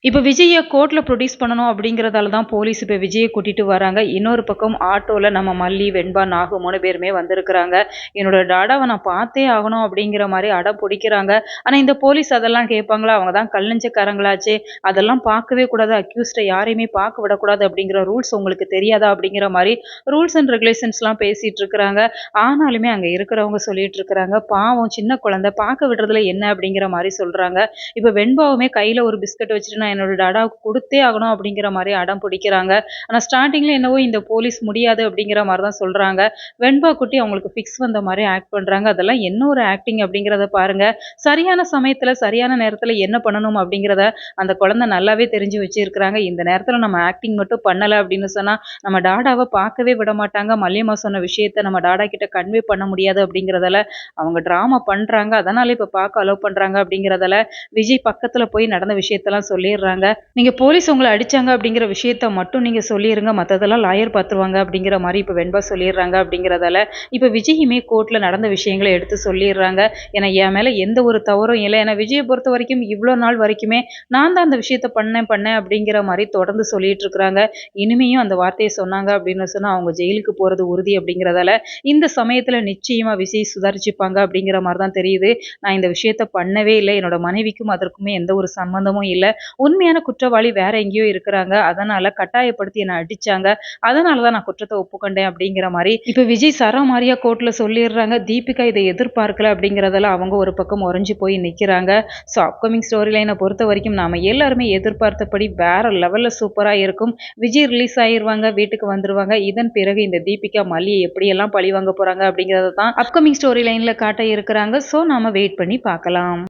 இப்ப விஜய கோர்ட்ல புரொடியூஸ் பண்ணணும் அப்படிங்கிறதால தான் போலீஸ் இப்ப விஜய கூட்டிட்டு வராங்க. இன்னொரு பக்கம் ஆட்டோல நம்ம மல்லி, வெண்பா, நாகு 3 பேருமே வந்திருக்கிறாங்க. என்னோட டாடாவ நான் பார்த்தே ஆகணும் அப்படிங்கிற மாரி அடம் புடிக்கிறாங்க. ஆனா இந்த போலீஸ் அதெல்லாம் கேட்பாங்களா? அவங்க தான் கல் நெஞ்சக்காரங்களாச்சே. அதெல்லாம் பார்க்கவே கூடாது. அக்யூஸ்ட யாரையுமே பார்க்க விடக்கூடாது அப்படிங்கிற ரூல்ஸ் உங்களுக்கு தெரியாதா? அப்படிங்கிற மாரி ரூல்ஸ் அண்ட் ரெகுலேஷன்ஸ்லாம் பேசிட்டு இருக்கிறாங்க. ஆனாலுமே அங்க இருக்கிறவங்க சொல்லிட்டு இருக்கிறாங்க, பாவம் சின்ன குழந்தை பார்க்க விடுறதுல என்ன அப்படிங்கிற மாரி சொல்றாங்க. இப்ப வெண்பாவுமே கையில ஒரு பிஸ்கட் வச்சுட்டு நான் என்னோட டாடாவுக்கு குடுத்தே ஆகணும் அப்படிங்கிற மாரி அடம் பிடிக்கிறாங்க. ஆனா ஸ்டார்ட்டிங்ல என்னவோ இந்த போலீஸ் முடியாது அப்படிங்கிற மாரி தான் சொல்றாங்க. வெண்பா குட்டி அவங்களுக்கு ஃபிக்ஸ் வந்த மாரி ஆக்ட் பண்றாங்க. அதெல்லாம் என்ன ஒரு ஆக்டிங் அப்படிங்கிறத பாருங்க. சரியான சமயத்துல, சரியான நேரத்துல என்ன பண்ணணும் அப்படிங்கிறத அந்த குழந்தை நல்லாவே தெரிஞ்சு வச்சிருக்கிறாங்க. இந்த நேரத்துல நம்ம ஆக்டிங் மட்டும் பண்ணல அப்படின்னு சொன்னா, நம்ம டாடாவ பார்க்கவே விட மாட்டாங்க. மல்லியம்மா சொன்ன விஷயத்த நம்ம டாடா கிட்ட கன்வே பண்ண முடியாது அப்படிங்கிறதால அவங்க டிராமா பண்றாங்க. அதனால இப்ப பார்க்க அலோவ் பண்றாங்க அப்படிங்கிறதால விஜய் பக்கத்துல போய் நடந்த விஷயத்தெல்லாம் சொல்லிடுறாங்க. நீங்க போலீஸ் உங்கள அடிச்சாங்க அப்படிங்கிற விஷயத்த மட்டும் நீங்க சொல்லிருங்க. மத்ததெல்லாம் லாயர் பார்த்துருவாங்க அப்படிங்கிற மாரி இப்ப வெண்பா சொல்லிடுறாங்க அப்படிங்கிறதால, இப்ப விஜயுமே கோர்ட்ல நடந்த விஷயங்கள எடுத்து சொல்லிடுறாங்க. ஏன்னா என் மேல எந்த ஒரு தவறும் இல்ல. ஏன்னா விஜய பொறுத்தவரைக்கும் இவ்ளோ நாள் வரைக்குமே நான் தான் அந்த விஷயத்த பண்ணேன் அப்படிங்கிற மாரி தொடர்ந்து சொல்லிட்டு இருக்கிறாங்க. இனிமேயும் அந்த வார்த்தைய சொன்னாங்க அப்படின்னு சொன்னா அவங்க ஜெயிலுக்கு போறது உறுதி அப்படிங்கிறதால, இந்த சமயத்துல நிச்சயமா விஜய் சுதாரிச்சுப்பாங்க அப்படிங்கிற மாரி தான் தெரியுது. நான் இந்த விஷயத்த பண்ணவே இல்ல. என்னோட மனைவிக்கும் அதற்குமே எந்த ஒரு சம்மந்தமும் இல்ல. உண்மையான குற்றவாளி வேற எங்கேயோ இருக்கிறாங்க. அதனால கட்டாயப்படுத்தி என்ன அடிச்சாங்க. அதனால தான் நான் குற்றத்த ஒப்புக்கொண்டேன் அப்படிங்கிற மாரி இப்ப விஜய் சரமாரியா கோர்ட்ல சொல்லிடுறாங்க. தீபிகா இத எதிர்பார்க்கல அப்படிங்கிறதால அவங்க ஒரு பக்கம் உறைஞ்சு போய் நிக்கிறாங்க. ஸோ அப்கமிங் ஸ்டோரி லைன பொறுத்தவரைக்கும் நாம எல்லாருமே எதிர்பார்த்தபடி வேற லெவல்ல சூப்பரா இருக்கும். விஜய் ரிலீஸ் ஆயிருவாங்க. வீட்டுக்கு வந்துருவாங்க. இதன் பிறகு இந்த தீபிகா மல்லிய எப்படியெல்லாம் பழி வாங்க போறாங்க அப்படிங்கிறத தான் அப்கமிங் ஸ்டோரி லைன்ல காட்ட இருக்கிறாங்க. ஸோ நாம வெயிட் பண்ணி பார்க்கலாம்.